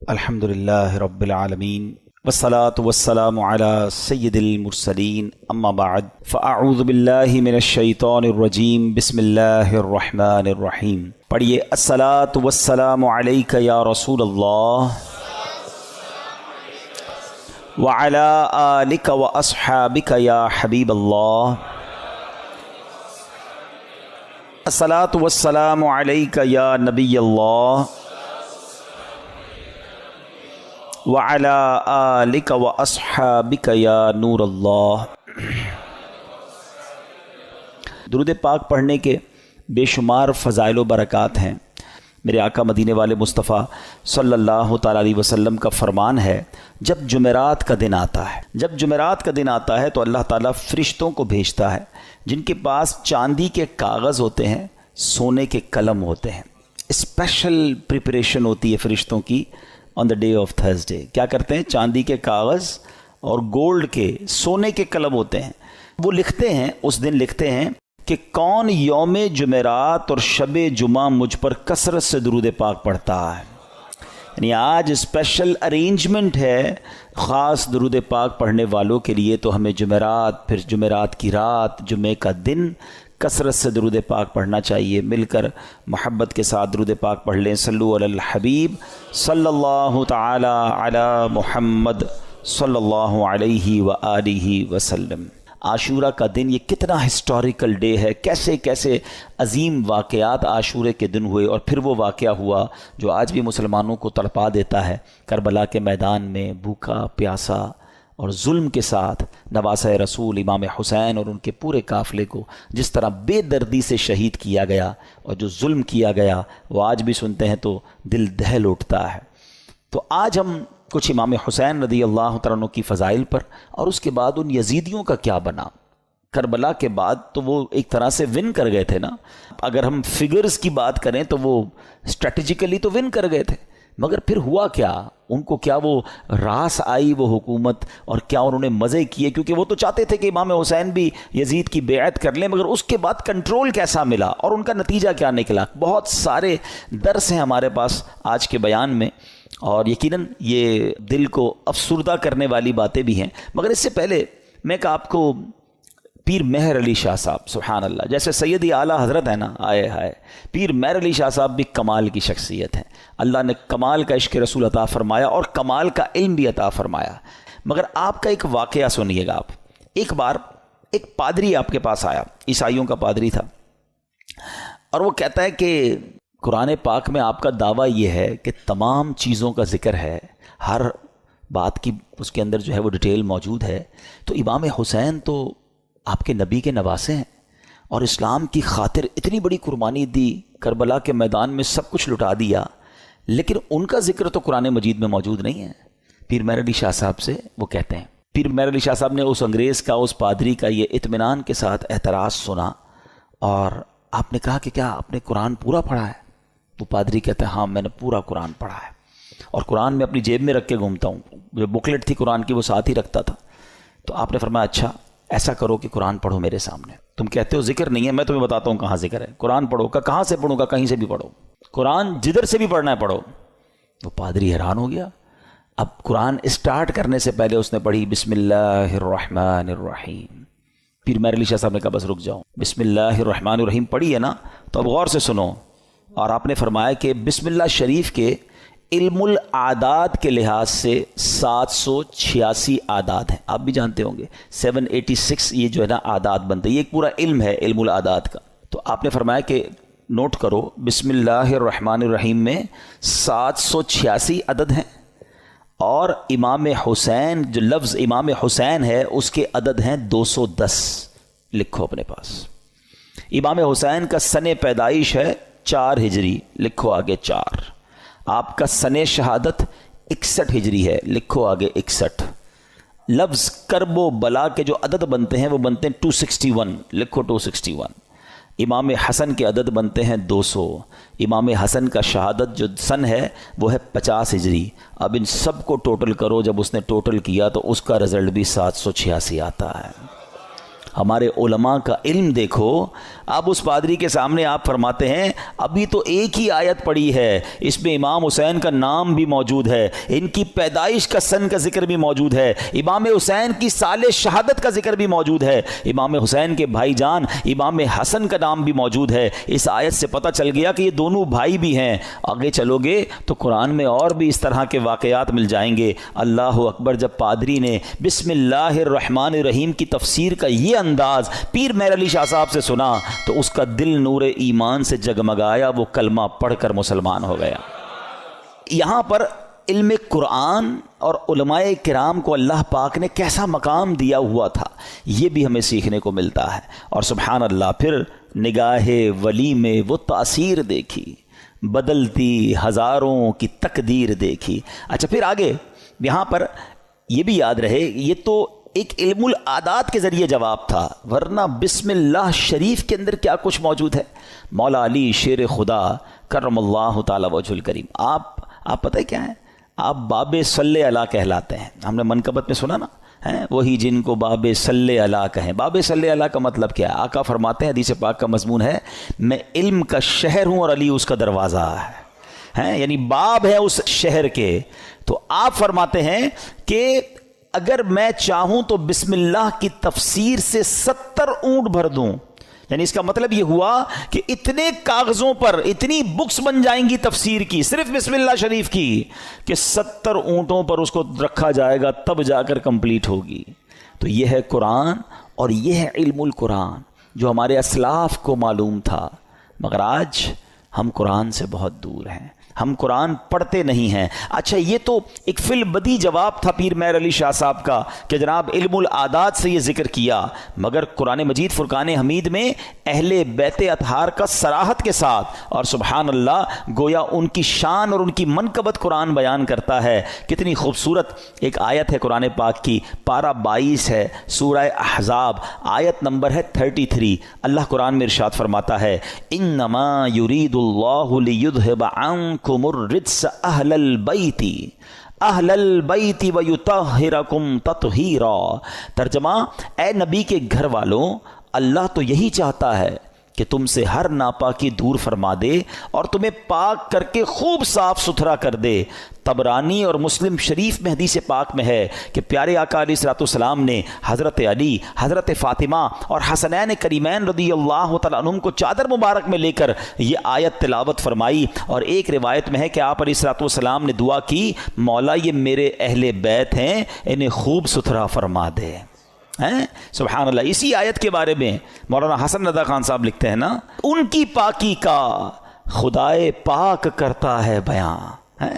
الحمدللہ رب العالمین والصلاة والسلام علی سید المرسلین اما بعد فاعوذ باللہ من الشیطان الرجیم بسم اللہ الرحمن الرحیم۔ پڑھیے الصلاة والسلام علیک یا رسول اللہ وعلی آلک واصحابک یا حبیب اللہ۔ الصلاة والسلام علیک یا نبی اللہ وعلی آلک واصحابک یا نور اللہ۔ درود پاک پڑھنے کے بے شمار فضائل و برکات ہیں۔ میرے آقا مدینے والے مصطفیٰ صلی اللہ تعالیٰ علیہ وسلم کا فرمان ہے، جب جمعرات کا دن آتا ہے تو اللہ تعالیٰ فرشتوں کو بھیجتا ہے جن کے پاس چاندی کے کاغذ ہوتے ہیں، سونے کے قلم ہوتے ہیں۔ اسپیشل پریپریشن ہوتی ہے فرشتوں کی آن دا ڈے آف تھرسڈے۔ کیا کرتے ہیں؟ چاندی کے کاغذ اور گولڈ کے سونے کے قلم ہوتے ہیں، وہ لکھتے ہیں، اس دن لکھتے ہیں کہ کون یوم جمعرات اور شب جمعہ مجھ پر کثرت سے درود پاک پڑھتا ہے۔ یعنی آج اسپیشل ارینجمنٹ ہے خاص درود پاک پڑھنے والوں کے لیے، تو ہمیں جمعرات، پھر جمعرات کی رات، جمعے کا دن کثرت سے درود پاک پڑھنا چاہیے۔ مل کر محبت کے ساتھ درود پاک پڑھ لیں۔ صلو علی الحبیب صلی اللہ تعالی علی محمد صلی اللہ علیہ وآلہ وسلم۔ عاشورہ کا دن یہ کتنا ہسٹوریکل ڈے ہے، کیسے کیسے عظیم واقعات عاشورے کے دن ہوئے، اور پھر وہ واقعہ ہوا جو آج بھی مسلمانوں کو تڑپا دیتا ہے۔ کربلا کے میدان میں بھوکا پیاسا اور ظلم کے ساتھ نواسہ رسول امام حسین اور ان کے پورے قافلے کو جس طرح بے دردی سے شہید کیا گیا، اور جو ظلم کیا گیا وہ آج بھی سنتے ہیں تو دل دہل اٹھتا ہے۔ تو آج ہم کچھ امام حسین رضی اللہ تعالیٰ عنہ کی فضائل پر، اور اس کے بعد ان یزیدیوں کا کیا بنا۔ کربلا کے بعد تو وہ ایک طرح سے ون کر گئے تھے نا، اگر ہم فگرز کی بات کریں تو وہ اسٹریٹجیکلی تو ون کر گئے تھے، مگر پھر ہوا کیا؟ ان کو کیا وہ راس آئی وہ حکومت، اور کیا انہوں نے مزے کیے؟ کیونکہ وہ تو چاہتے تھے کہ امام حسین بھی یزید کی بیعت کر لیں، مگر اس کے بعد کنٹرول کیسا ملا اور ان کا نتیجہ کیا نکلا؟ بہت سارے درس ہیں ہمارے پاس آج کے بیان میں، اور یقیناً یہ دل کو افسردہ کرنے والی باتیں بھی ہیں۔ مگر اس سے پہلے میں کہ آپ کو پیر مہر علی شاہ صاحب، سبحان اللہ، جیسے سیدی اعلیٰ حضرت ہے نا، آئے ہائے، پیر مہر علی شاہ صاحب بھی کمال کی شخصیت ہیں۔ اللہ نے کمال کا عشق رسول عطا فرمایا اور کمال کا علم بھی عطا فرمایا۔ مگر آپ کا ایک واقعہ سنیے گا آپ۔ ایک بار ایک پادری آپ کے پاس آیا، عیسائیوں کا پادری تھا، اور وہ کہتا ہے کہ قرآن پاک میں آپ کا دعویٰ یہ ہے کہ تمام چیزوں کا ذکر ہے، ہر بات کی اس کے اندر جو ہے وہ ڈیٹیل موجود ہے، تو امام حسین تو آپ کے نبی کے نواسے ہیں، اور اسلام کی خاطر اتنی بڑی قربانی دی، کربلا کے میدان میں سب کچھ لٹا دیا، لیکن ان کا ذکر تو قرآن مجید میں موجود نہیں ہے۔ پیر مہر علی شاہ صاحب سے وہ کہتے ہیں، پیر مہر علی شاہ صاحب نے اس انگریز کا، اس پادری کا یہ اطمینان کے ساتھ اعتراض سنا، اور آپ نے کہا کہ کیا آپ نے قرآن پورا پڑھا ہے؟ وہ پادری کہتے ہیں، ہاں میں نے پورا قرآن پڑھا ہے، اور قرآن میں اپنی جیب میں رکھ کے گھومتا ہوں، جو بکلیٹ تھی قرآن کی وہ ساتھ ہی رکھتا تھا۔ تو آپ نے فرمایا، اچھا ایسا کرو کہ قرآن پڑھو میرے سامنے، تم کہتے ہو ذکر نہیں ہے، میں تمہیں بتاتا ہوں کہاں ذکر ہے، قرآن پڑھو۔ کہاں سے پڑھوں گا؟ کہیں سے بھی پڑھو، قرآن جدھر سے بھی پڑھنا ہے پڑھو۔ وہ پادری حیران ہو گیا۔ اب قرآن اسٹارٹ کرنے سے پہلے اس نے پڑھی بسم اللہ الرحمن الرحیم۔ پیر مہر علی شاہ صاحب نے کہا بس رک جاؤ، بسم اللہ الرحمن الرحیم پڑھی ہے نا، تو اب غور سے سنو۔ اور آپ نے فرمایا کہ بسم اللہ شریف کے علم العادات کے لحاظ سے 786 اعداد ہیں، آپ بھی جانتے ہوں گے 786 یہ جو ہے نا اعداد بنتے ہیں، یہ ایک پورا علم ہے علم العادات کا۔ تو آپ نے فرمایا کہ نوٹ کرو، بسم اللہ الرحمن الرحیم میں 786 عدد ہیں، اور امام حسین جو لفظ امام حسین ہے اس کے عدد ہیں 210، لکھو اپنے پاس۔ امام حسین کا سن پیدائش ہے 4 ہجری، لکھو آگے 4۔ آپ کا سن شہادت 61 ہجری ہے، لکھو آگے 61۔ لفظ کرب و بلا کے جو عدد بنتے ہیں وہ بنتے ہیں 261، لکھو 261۔ امام حسن کے عدد بنتے ہیں 200۔ امام حسن کا شہادت جو سن ہے وہ ہے 50 ہجری۔ اب ان سب کو ٹوٹل کرو، جب اس نے ٹوٹل کیا تو اس کا رزلٹ بھی 786 آتا ہے۔ ہمارے علماء کا علم دیکھو. اب اس پادری کے سامنے آپ فرماتے ہیں ابھی تو ایک ہی آیت پڑھی ہے, اس میں امام حسین کا نام بھی موجود ہے, ان کی پیدائش کا سن کا ذکر بھی موجود ہے, امام حسین کی سال شہادت کا ذکر بھی موجود ہے, امام حسین کے بھائی جان امام حسن کا نام بھی موجود ہے. اس آیت سے پتہ چل گیا کہ یہ دونوں بھائی بھی ہیں. آگے چلو گے تو قرآن میں اور بھی اس طرح کے واقعات مل جائیں گے. اللہ اکبر. جب پادری نے بسم اللہ الرحمن الرحیم کی تفسیر کا یہ انداز پیر مہر علی شاہ صاحب سے سنا تو اس کا دل نور ایمان سے جگمگایا, وہ کلمہ پڑھ کر مسلمان ہو گیا. یہاں پر علم قرآن اور علماء کرام کو اللہ پاک نے کیسا مقام دیا ہوا تھا یہ بھی ہمیں سیکھنے کو ملتا ہے. اور سبحان اللہ, پھر نگاہ ولی میں وہ تاثیر دیکھی, بدلتی ہزاروں کی تقدیر دیکھی. اچھا پھر آگے یہاں پر یہ بھی یاد رہے یہ تو ایک علم العادات کے ذریعے جواب تھا, ورنہ بسم اللہ شریف کے اندر کیا کچھ موجود ہے. مولا علی شیر خدا کرم اللہ تعالی وجہ الکریم, آپ پتہ ہے کیا ہے, آپ باب صلی اللہ کہلاتے ہیں. ہم نے منقبت میں سنا نا, وہی جن کو باب صلی اللہ کہیں. باب صلی اللہ کا مطلب کیا ہے؟ آقا فرماتے ہیں, حدیث پاک کا مضمون ہے, میں علم کا شہر ہوں اور علی اس کا دروازہ ہے, یعنی باب ہے اس شہر کے. تو آپ فرماتے ہیں کہ اگر میں چاہوں تو بسم اللہ کی تفسیر سے 70 اونٹ بھر دوں. یعنی اس کا مطلب یہ ہوا کہ اتنے کاغذوں پر اتنی بکس بن جائیں گی تفسیر کی, صرف بسم اللہ شریف کی, کہ 70 اونٹوں پر اس کو رکھا جائے گا تب جا کر کمپلیٹ ہوگی. تو یہ ہے قرآن اور یہ ہے علم القرآن جو ہمارے اسلاف کو معلوم تھا. مگر آج ہم قرآن سے بہت دور ہیں, ہم قرآن پڑھتے نہیں ہیں. اچھا یہ تو ایک فی البدی جواب تھا پیر مہر علی شاہ صاحب کا کہ جناب علم العادات سے یہ ذکر کیا, مگر قرآن مجید فرقان حمید میں اہل بیت اطہار کا صراحت کے ساتھ اور سبحان اللہ گویا ان کی شان اور ان کی منقبت قرآن بیان کرتا ہے. کتنی خوبصورت ایک آیت ہے قرآن پاک کی, پارہ 22 ہے, سورہ احزاب, آیت نمبر ہے 33. اللہ قرآن میں ارشاد فرماتا ہے انما یرید اللہ لیذھب عنکم الرجس اہل البیت ویطہرکم تطہیرا. ترجمہ, اے نبی کے گھر والوں, اللہ تو یہی چاہتا ہے کہ تم سے ہر ناپاکی دور فرما دے اور تمہیں پاک کر کے خوب صاف ستھرا کر دے. طبرانی اور مسلم شریف میں حدیث پاک میں ہے کہ پیارے آقا علیہ الصلوۃ والسلام نے حضرت علی, حضرت فاطمہ اور حسنین کریمین رضی اللہ تعالیٰ عنہم کو چادر مبارک میں لے کر یہ آیت تلاوت فرمائی. اور ایک روایت میں ہے کہ آپ علیہ الصلوۃ والسلام نے دعا کی, مولا یہ میرے اہل بیت ہیں, انہیں خوب ستھرا فرما دے. سبحان اللہ. اسی آیت کے بارے میں مولانا حسن رضا خان صاحب لکھتے ہیں نا, ان کی پاکی کا خدائے پاک کرتا ہے بیان,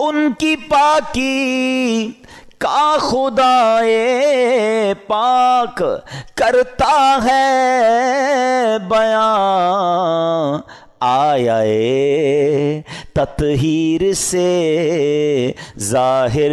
ان کی پاکی کا خدائے پاک کرتا ہے بیان. آیا تطہیر سے ظاہر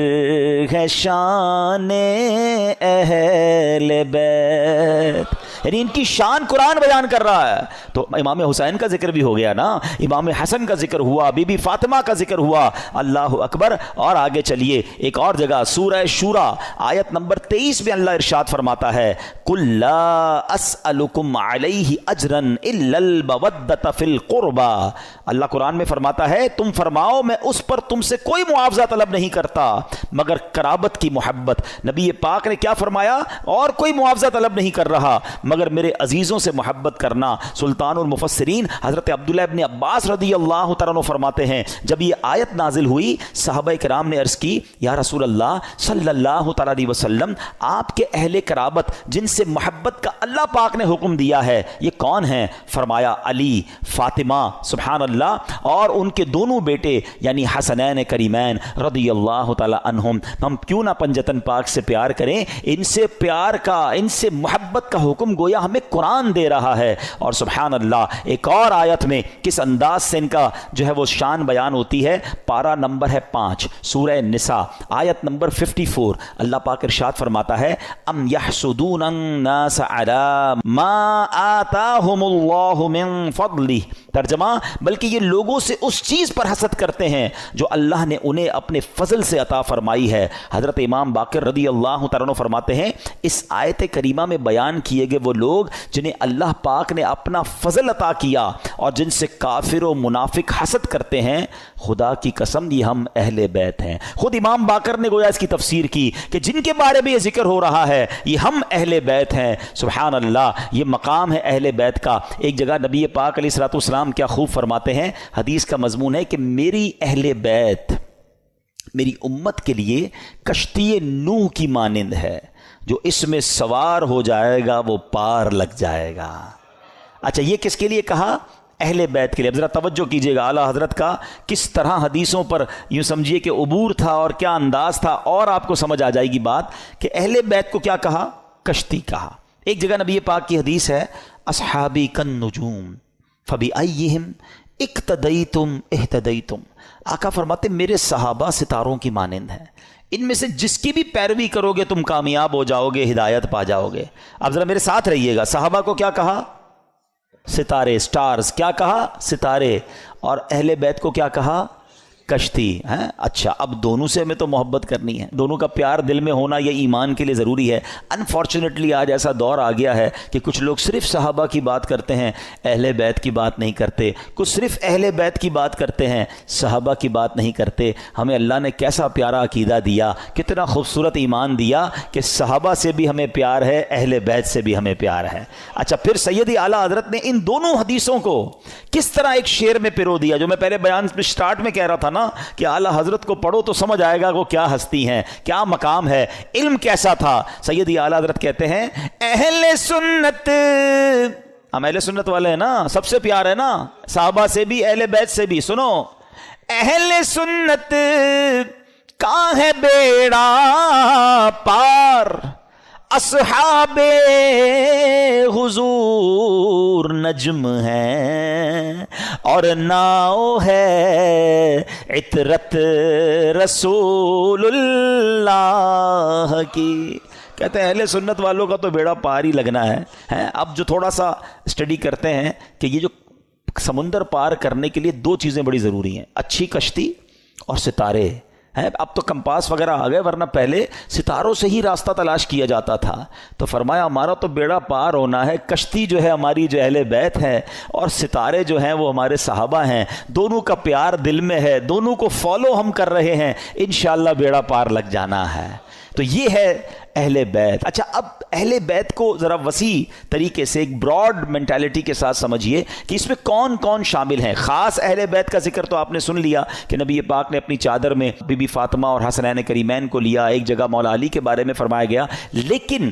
ہے شان اہل بیت, یعنی ان کی شان قرآن بیان کر رہا ہے. تو امام حسین کا ذکر بھی ہو گیا نا, امام حسن کا ذکر ہوا, بی بی فاطمہ کا ذکر ہوا. اللہ اکبر. اور آگے چلیے ایک اور جگہ سورہ شورا آیت نمبر 23 میں اللہ ارشاد فرماتا ہے قُلْ لَا أَسْأَلُكُمْ عَلَيْهِ أَجْرًا إِلَّا الْمَوَدَّةَ فِي الْقُرْبَى. اللہ قرآن میں فرماتا ہے تم فرماؤ میں اس پر تم سے کوئی معاوضہ طلب نہیں کرتا مگر قرابت کی محبت. نبی پاک نے کیا فرمایا, اور کوئی معاوضہ طلب نہیں کر رہا مگر میرے عزیزوں سے محبت کرنا. سلطان المفسرین حضرت عبداللہ ابن عباس رضی اللہ تعالیٰ عنہ فرماتے ہیں جب یہ آیت نازل ہوئی صحابہ کرام نے عرض کی یا رسول اللہ صلی اللہ تعالیٰ علیہ وسلم, آپ کے اہل قرابت جن سے محبت کا اللہ پاک نے حکم دیا ہے یہ کون ہیں؟ فرمایا علی, فاطمہ, سبحان اللہ, اور ان کے دونوں بیٹے یعنی حسنین کریمین رضی اللہ تعالیٰ عنہم. ہم کیوں نہ پنجتن پاک سے پیار کریں, ان سے پیار کا, ان سے محبت کا حکم گویا ہمیں قرآن دے رہا ہے. اور سبحان اللہ ایک اور آیت میں کس انداز سے ان کا جو ہے وہ شان بیان ہوتی ہے. پارہ نمبر ہے 5 سورہ نساء آیت نمبر 54. اللہ پاک ارشاد فرماتا ہے ام یحسدون الناس علی ما آتاہم اللہ من فضلہ. ترجمہ بلکہ یہ لوگوں سے اس چیز پر حسد کرتے ہیں جو اللہ نے انہیں اپنے فضل سے عطا فرمائی ہے. حضرت امام باقر رضی اللہ تعالیٰ عنہ فرماتے ہیں اس آیت کریمہ میں بیان کیے گئے وہ لوگ جنہیں اللہ پاک نے اپنا فضل عطا کیا اور جن سے کافر و منافق حسد کرتے ہیں، خدا کی قسم یہ ہم اہل بیت ہیں. خود امام باقر نے گویا اس کی تفسیر کی کہ جن کے بارے میں یہ ذکر ہو رہا ہے یہ ہم اہل بیت ہیں. سبحان اللہ یہ مقام ہے اہل بیت کا. ایک جگہ نبی پاک علیہ الصلوۃ والسلام کیا خوب فرماتے ہیں، حدیث کا مضمون ہے کہ میری اہل بیت میری امت کے لیے کشتی نوح کی مانند ہے، جو اس میں سوار ہو جائے گا وہ پار لگ جائے گا. اچھا یہ کس کے لیے کہا؟ اہل بیت کے لیے. اب ذرا توجہ کیجئے گا اعلیٰ حضرت کا کس طرح حدیثوں پر یوں سمجھیے کہ عبور تھا اور کیا انداز تھا، اور آپ کو سمجھ آ جائے گی بات کہ اہل بیت کو کیا کہا؟ کشتی کہا. ایک جگہ نبی پاک کی حدیث ہے اصحابی کالنجوم فبأیہم اقتدیتم اہتدیتم. آقا فرماتے میرے صحابہ ستاروں کی مانند ہیں، ان میں سے جس کی بھی پیروی کرو گے تم کامیاب ہو جاؤ گے، ہدایت پا جاؤ گے. اب ذرا میرے ساتھ رہیے گا. صحابہ کو کیا کہا؟ ستارے، سٹارز. کیا کہا؟ ستارے. اور اہل بیت کو کیا کہا؟ کشتی. ہیں اچھا اب دونوں سے ہمیں تو محبت کرنی ہے، دونوں کا پیار دل میں ہونا یہ ایمان کے لیے ضروری ہے. انفارچونیٹلی آج ایسا دور آ گیا ہے کہ کچھ لوگ صرف صحابہ کی بات کرتے ہیں، اہل بیت کی بات نہیں کرتے. کچھ صرف اہل بیت کی بات کرتے ہیں، صحابہ کی بات نہیں کرتے. ہمیں اللہ نے کیسا پیارا عقیدہ دیا، کتنا خوبصورت ایمان دیا کہ صحابہ سے بھی ہمیں پیار ہے، اہل بیت سے بھی ہمیں پیار ہے. اچھا پھر سیدی اعلیٰ حضرت نے ان دونوں حدیثوں کو کس طرح ایک شعر میں پرو دیا، جو میں پہلے بیان سٹارٹ میں کہہ رہا تھا نا کہ اعلیٰ حضرت کو پڑھو تو سمجھ آئے گا وہ کیا ہستی ہیں، کیا مقام ہے، علم کیسا تھا. سیدی اعلیٰ حضرت کہتے ہیں اہل سنت، ہم اہل سنت والے ہیں نا، سب سے پیار ہے نا، صحابہ سے بھی اہل بیت سے بھی. سنو اہل سنت کا ہے بیڑا پار، اصحاب حضور نجم ہیں اور ناؤ ہے عطرت رسول اللہ کی. کہتے ہیں اہل سنت والوں کا تو بیڑا پار ہی لگنا ہے. اب جو تھوڑا سا اسٹڈی کرتے ہیں کہ یہ جو سمندر پار کرنے کے لیے دو چیزیں بڑی ضروری ہیں، اچھی کشتی اور ستارے ہیں. اب تو کمپاس وغیرہ آ گئے، ورنہ پہلے ستاروں سے ہی راستہ تلاش کیا جاتا تھا. تو فرمایا ہمارا تو بیڑا پار ہونا ہے، کشتی جو ہے ہماری جو اہل بیت ہے اور ستارے جو ہیں وہ ہمارے صحابہ ہیں. دونوں کا پیار دل میں ہے، دونوں کو فالو ہم کر رہے ہیں، انشاءاللہ بیڑا پار لگ جانا ہے. تو یہ ہے اہل بیت. اچھا اب اہل بیت کو ذرا وسیع طریقے سے ایک براڈ مینٹالٹی کے ساتھ سمجھیے کہ اس میں کون کون شامل ہیں. خاص اہل بیت کا ذکر تو آپ نے سن لیا کہ نبی پاک نے اپنی چادر میں بی بی فاطمہ اور حسنین کریمین کو لیا، ایک جگہ مولا علی کے بارے میں فرمایا گیا. لیکن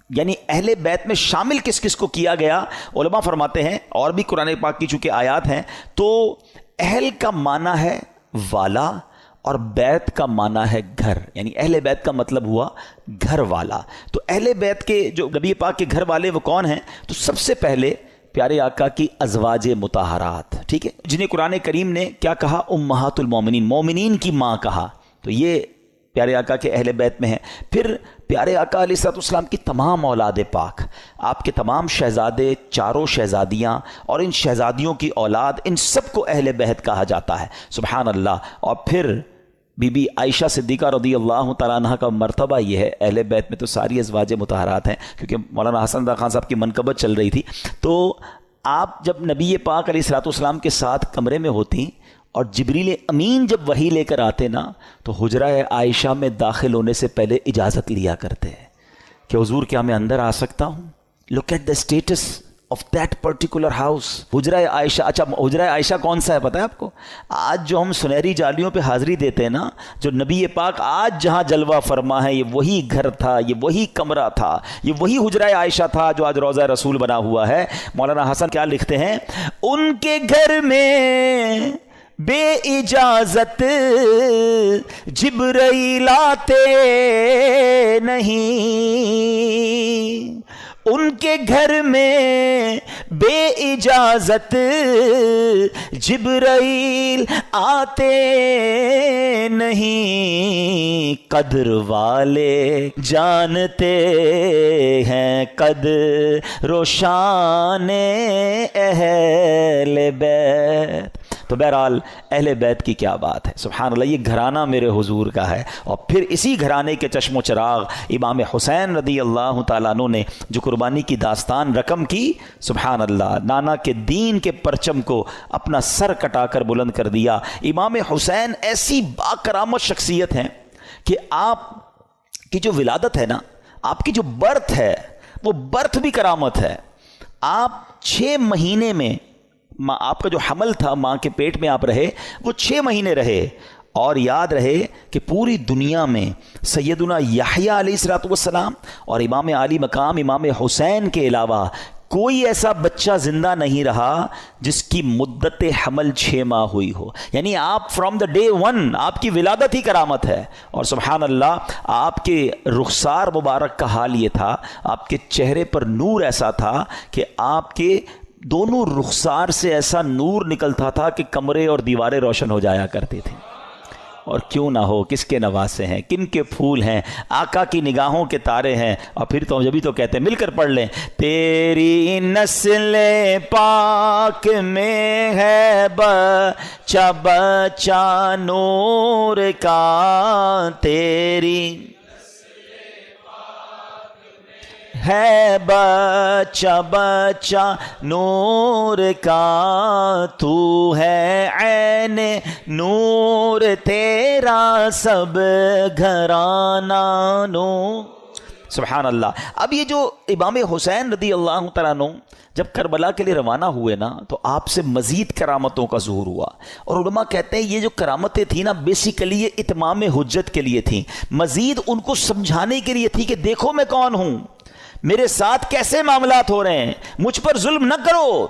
یعنی اہل بیت میں شامل کس کس کو کیا گیا؟ علماء فرماتے ہیں، اور بھی قرآن پاک کی چونکہ آیات ہیں، تو اہل کا معنی ہے والا اور بیت کا معنی ہے گھر. یعنی اہل بیت کا مطلب ہوا گھر والا. تو اہل بیت کے جو نبی پاک کے گھر والے وہ کون ہیں؟ تو سب سے پہلے پیارے آقا کی ازواج مطہرات، ٹھیک ہے، جنہیں قرآن کریم نے کیا کہا؟ امہات المومنین، مومنین کی ماں کہا. تو یہ پیارے آقا کے اہل بیت میں ہیں. پھر پیارے آقا علیہ الصلوۃ والسلام کی تمام اولاد پاک، آپ کے تمام شہزادے، چاروں شہزادیاں اور ان شہزادیوں کی اولاد، ان سب کو اہل بیت کہا جاتا ہے. سبحان اللہ. اور پھر بی بی عائشہ صدیقہ رضی اللہ تعالیٰ عنہ کا مرتبہ یہ ہے. اہل بیت میں تو ساری ازواج مطہرات ہیں، کیونکہ مولانا حسن رضا خان صاحب کی منقبت چل رہی تھی. تو آپ جب نبی پاک علیہ الصلوۃ والسلام کے ساتھ کمرے میں ہوتی اور جبریل امین جب وحی لے کر آتے نا، تو حجرہ عائشہ میں داخل ہونے سے پہلے اجازت لیا کرتے ہیں کہ حضور کیا میں اندر آ سکتا ہوں؟ Look at the status of that particular house. حجرہ عائشہ. اچھا حجرہ عائشہ کون سا ہے پتہ ہے آپ کو؟ آج جو ہم سنہری جالیوں پہ حاضری دیتے ہیں نا، جو نبی پاک آج جہاں جلوہ فرما ہے، یہ وہی گھر تھا، یہ وہی کمرہ تھا، یہ وہی حجرہ عائشہ تھا جو آج روضہ رسول بنا ہوا ہے. مولانا حسن کیا لکھتے ہیں؟ ان کے گھر میں بے اجازت جبرائیل آتے نہیں، ان کے گھر میں بے اجازت جبرائیل آتے نہیں، قدر والے جانتے ہیں قدر و شان اہل بیت۔ تو بہرحال اہل بیت کی کیا بات ہے، سبحان اللہ، یہ گھرانہ میرے حضور کا ہے، اور پھر اسی گھرانے کے چشم و چراغ امام حسین رضی اللہ تعالیٰ عنہ نے جو قربانی کی داستان رقم کی، سبحان اللہ، نانا کے دین کے پرچم کو اپنا سر کٹا کر بلند کر دیا۔ امام حسین ایسی باکرامت شخصیت ہیں کہ آپ کی جو ولادت ہے نا، آپ کی جو برتھ ہے، وہ برتھ بھی کرامت ہے۔ آپ 6 مہینے میں، آپ کا جو حمل تھا ماں کے پیٹ میں آپ رہے، وہ 6 مہینے رہے، اور یاد رہے کہ پوری دنیا میں سیدنا یحییٰ علیہ السلام اور امام عالی مقام امام حسین کے علاوہ کوئی ایسا بچہ زندہ نہیں رہا جس کی مدت حمل 6 ماہ ہوئی ہو۔ یعنی آپ فرام دا ڈے 1 آپ کی ولادت ہی کرامت ہے۔ اور سبحان اللہ، آپ کے رخسار مبارک کا حال یہ تھا، آپ کے چہرے پر نور ایسا تھا کہ آپ کے دونوں رخسار سے ایسا نور نکلتا تھا کہ کمرے اور دیواریں روشن ہو جایا کرتی تھیں۔ اور کیوں نہ ہو، کس کے نواسے ہیں، کن کے پھول ہیں، آقا کی نگاہوں کے تارے ہیں۔ اور پھر تو جبھی تو کہتے ہیں، مل کر پڑھ لیں، تیری نسل پاک میں ہے بچہ بچہ نور کا، تیری ہے بچہ بچہ نور کا، تو ہے عین نور تیرا سب گھرانہ نور۔ سبحان اللہ۔ اب یہ جو امام حسین رضی اللہ تعالیٰ عنہ جب کربلا کے لیے روانہ ہوئے نا، تو آپ سے مزید کرامتوں کا ظہور ہوا، اور علماء کہتے ہیں یہ جو کرامتیں تھیں نا، بیسیکلی یہ اتمام حجت کے لیے تھیں، مزید ان کو سمجھانے کے لیے تھی کہ دیکھو میں کون ہوں، میرے ساتھ کیسے معاملات ہو رہے ہیں، مجھ پر ظلم نہ کرو۔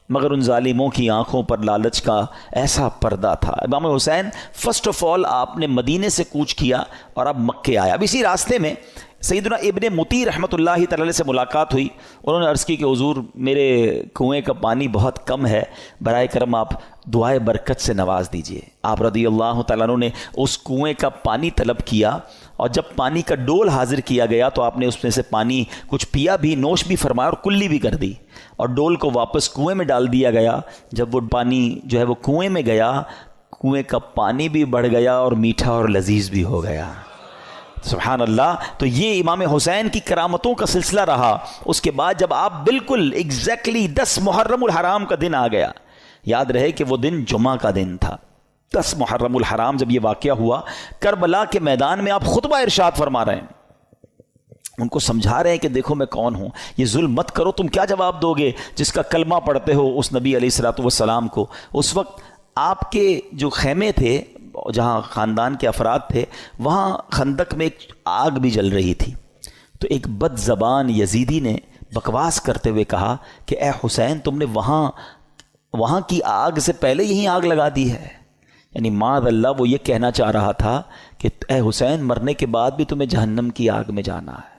مگر ان ظالموں کی آنکھوں پر لالچ کا ایسا پردہ تھا۔ امام حسین فرسٹ آف آل آپ نے مدینے سے کوچ کیا اور اب مکے آیا۔ اب اسی راستے میں سیدنا ابن مطیع رحمۃ اللہ تعالی سے ملاقات ہوئی۔ انہوں نے عرض کی کہ حضور میرے کنویں کا پانی بہت کم ہے، برائے کرم آپ دعائے برکت سے نواز دیجئے۔ آپ رضی اللہ تعالیٰ عنہ نے اس کنویں کا پانی طلب کیا، اور جب پانی کا ڈول حاضر کیا گیا تو آپ نے اس میں سے پانی کچھ پیا بھی، نوش بھی فرمایا اور کلی بھی کر دی، اور ڈول کو واپس کنویں میں ڈال دیا گیا۔ جب وہ پانی جو ہے وہ کنویں میں گیا، کنویں کا پانی بھی بڑھ گیا اور میٹھا اور لذیذ بھی ہو گیا۔ سبحان اللہ۔ تو یہ امام حسین کی کرامتوں کا سلسلہ رہا۔ اس کے بعد جب آپ بالکل ایگزیکٹلی 10 محرم الحرام کا دن آ گیا، یاد رہے کہ وہ دن جمعہ کا دن تھا، 10 محرم الحرام جب یہ واقعہ ہوا، کربلا کے میدان میں آپ خطبہ ارشاد فرما رہے ہیں، ان کو سمجھا رہے ہیں کہ دیکھو میں کون ہوں، یہ ظلم مت کرو۔ تم کیا جواب دو گے جس کا کلمہ پڑھتے ہو اس نبی علیہ الصلوۃ والسلام کو؟ اس وقت آپ کے جو خیمے تھے، جہاں خاندان کے افراد تھے، وہاں خندق میں ایک آگ بھی جل رہی تھی۔ تو ایک بد زبان یزیدی نے بکواس کرتے ہوئے کہا کہ اے حسین، تم نے وہاں کی آگ سے پہلے یہیں آگ لگا دی ہے۔ یعنی معاذ اللہ وہ یہ کہنا چاہ رہا تھا کہ اے حسین، مرنے کے بعد بھی تمہیں جہنم کی آگ میں جانا ہے۔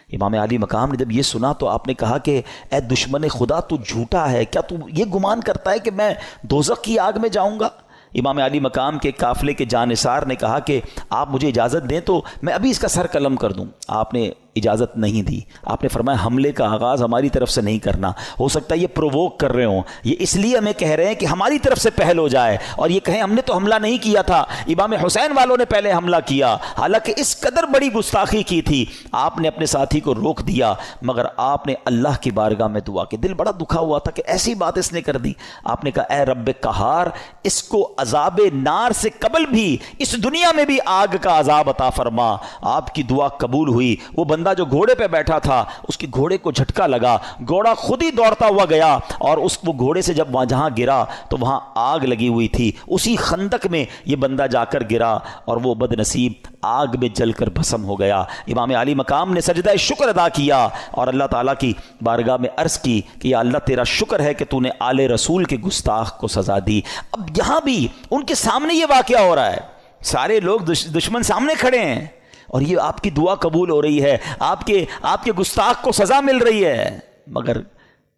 امام علی مقام نے جب یہ سنا تو آپ نے کہا کہ اے دشمن خدا، تو جھوٹا ہے کیا؟ تو یہ گمان کرتا ہے کہ میں دوزخ کی آگ میں جاؤں گا؟ امام علی مقام کے قافلے کے جانثار نے کہا کہ آپ مجھے اجازت دیں تو میں ابھی اس کا سر قلم کر دوں۔ آپ نے اجازت نہیں دی۔ آپ نے فرمایا حملے کا آغاز ہماری طرف سے نہیں کرنا، ہو سکتا ہے یہ پرووک کر رہے ہوں، یہ اس لیے ہمیں کہہ رہے ہیں کہ ہماری طرف سے پہل ہو جائے، اور یہ کہیں ہم نے تو حملہ نہیں کیا تھا، امام حسین والوں نے پہلے حملہ کیا۔ حالانکہ اس قدر بڑی گستاخی کی تھی، آپ نے اپنے ساتھی کو روک دیا، مگر آپ نے اللہ کی بارگاہ میں دعا کی۔ دل بڑا دکھا ہوا تھا کہ ایسی بات اس نے کر دی۔ آپ نے کہا اے رب قہار، اس کو عذاب نار سے قبل بھی اس دنیا میں بھی آگ کا عذاب عطا فرما۔ آپ کی دعا قبول ہوئی۔ وہ بندہ جو گھوڑے پہ بیٹھا تھا، اس کی گھوڑے کو جھٹکا لگا، گھوڑا خود ہی دوڑتا ہوا گیا، اور وہ گھوڑے سے جب جہاں گرا تو وہاں آگ لگی ہوئی تھی۔ اسی خندق میں یہ بندہ جا کر گرا، اور وہ بد نصیب آگ میں جل کر بھسم ہو گیا۔ امام علی مقام نے سجدہ شکر ادا کیا اور اللہ تعالیٰ کی بارگاہ میں عرض کی کہ یا اللہ، تیرا شکر ہے کہ تو نے آل رسول کے گستاخ کو سزا دی۔ اب یہاں بھی ان کے سامنے یہ واقعہ ہو رہا ہے، سارے لوگ دشمن سامنے کھڑے ہیں، اور یہ آپ کی دعا قبول ہو رہی ہے، آپ کے گستاخ کو سزا مل رہی ہے، مگر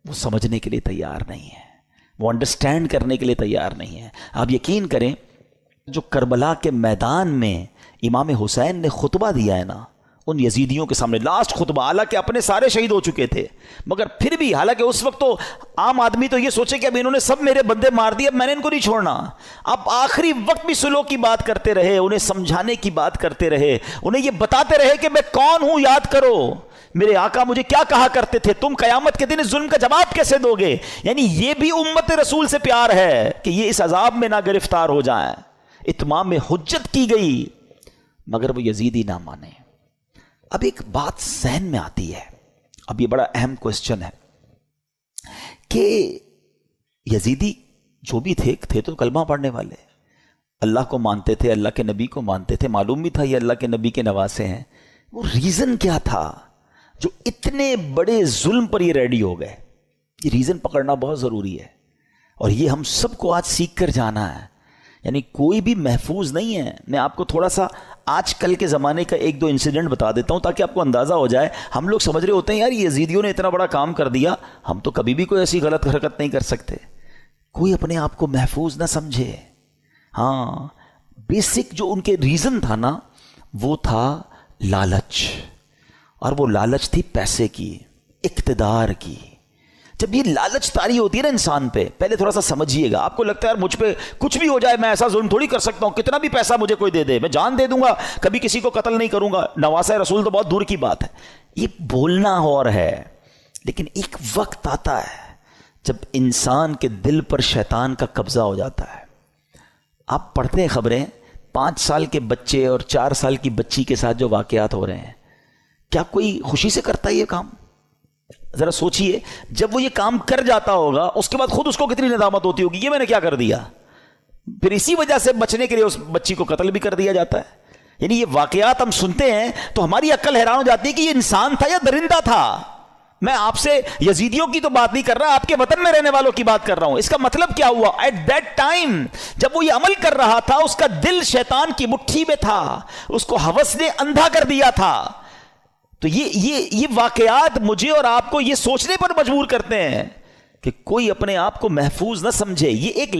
وہ سمجھنے کے لیے تیار نہیں ہے، وہ انڈرسٹینڈ کرنے کے لیے تیار نہیں ہے۔ آپ یقین کریں، جو کربلا کے میدان میں امام حسین نے خطبہ دیا ہے نا ان یزیدیوں کے سامنے، لاسٹ خطبہ، حالانکہ اپنے سارے شہید ہو چکے تھے، مگر پھر بھی، حالانکہ اس وقت تو عام آدمی تو یہ سوچے کہ اب انہوں نے سب میرے بندے مار دیے، اب میں نے ان کو نہیں چھوڑنا، اب آخری وقت بھی سلو کی بات کرتے رہے، انہیں سمجھانے کی بات کرتے رہے، انہیں یہ بتاتے رہے کہ میں کون ہوں، یاد کرو میرے آقا مجھے کیا کہا کرتے تھے، تم قیامت کے دن اس ظلم کا جواب کیسے دو گے۔ یعنی یہ بھی امت رسول سے پیار ہے کہ یہ اس عذاب میں نہ گرفتار ہو جائیں۔ اتمام حجت کی گئی مگر وہ یزیدی نہ مانے۔ اب ایک بات ذہن میں آتی ہے، اب یہ بڑا اہم کوسچن ہے کہ یزیدی جو بھی تھے تو کلمہ پڑھنے والے، اللہ کو مانتے تھے، اللہ کے نبی کو مانتے تھے، معلوم بھی تھا یہ اللہ کے نبی کے نواسے ہیں، وہ ریزن کیا تھا جو اتنے بڑے ظلم پر یہ ریڈی ہو گئے؟ یہ ریزن پکڑنا بہت ضروری ہے، اور یہ ہم سب کو آج سیکھ کر جانا ہے۔ یعنی کوئی بھی محفوظ نہیں ہے۔ میں آپ کو تھوڑا سا آج کل کے زمانے کا ایک دو انسیڈنٹ بتا دیتا ہوں تاکہ آپ کو اندازہ ہو جائے۔ ہم لوگ سمجھ رہے ہوتے ہیں یار یزیدیوں نے اتنا بڑا کام کر دیا، ہم تو کبھی بھی کوئی ایسی غلط حرکت نہیں کر سکتے۔ کوئی اپنے آپ کو محفوظ نہ سمجھے۔ ہاں، بیسک جو ان کے ریزن تھا نا وہ تھا لالچ، اور وہ لالچ تھی پیسے کی، اقتدار کی۔ جب یہ لالچ طاری ہوتی ہے نا انسان پہ، پہلے تھوڑا سا سمجھیے گا، آپ کو لگتا ہے یار مجھ پہ کچھ بھی ہو جائے میں ایسا ظلم تھوڑی کر سکتا ہوں، کتنا بھی پیسہ مجھے کوئی دے دے میں جان دے دوں گا، کبھی کسی کو قتل نہیں کروں گا، نواسہ رسول تو بہت دور کی بات ہے۔ یہ بولنا اور ہے، لیکن ایک وقت آتا ہے جب انسان کے دل پر شیطان کا قبضہ ہو جاتا ہے۔ آپ پڑھتے ہیں خبریں، 5 سال کے بچے اور 4 سال کی بچی کے ساتھ جو واقعات ہو رہے ہیں، کیا کوئی خوشی سے کرتا ہے یہ کام؟ ذرا سوچئے، جب وہ یہ کام کر جاتا ہوگا اس کے بعد خود اس کو کتنی ندامت ہوتی ہوگی، یہ میں نے کیا کر دیا۔ پھر اسی وجہ سے بچنے کے لیے اس بچی کو قتل بھی کر دیا جاتا ہے۔ یعنی یہ واقعات ہم سنتے ہیں تو ہماری عقل حیران ہو جاتی ہے کہ یہ انسان تھا یا درندہ تھا۔ میں آپ سے یزیدیوں کی تو بات نہیں کر رہا، آپ کے وطن میں رہنے والوں کی بات کر رہا ہوں۔ اس کا مطلب کیا ہوا؟ ایٹ دیٹ ٹائم جب وہ یہ عمل کر رہا تھا اس کا دل شیطان کی مٹھی میں تھا، اس کو ہوس نے اندھا کر دیا تھا۔ تو یہ واقعات مجھے اور آپ کو یہ سوچنے پر مجبور کرتے ہیں کہ کوئی اپنے آپ کو محفوظ نہ سمجھے۔ یہ ایک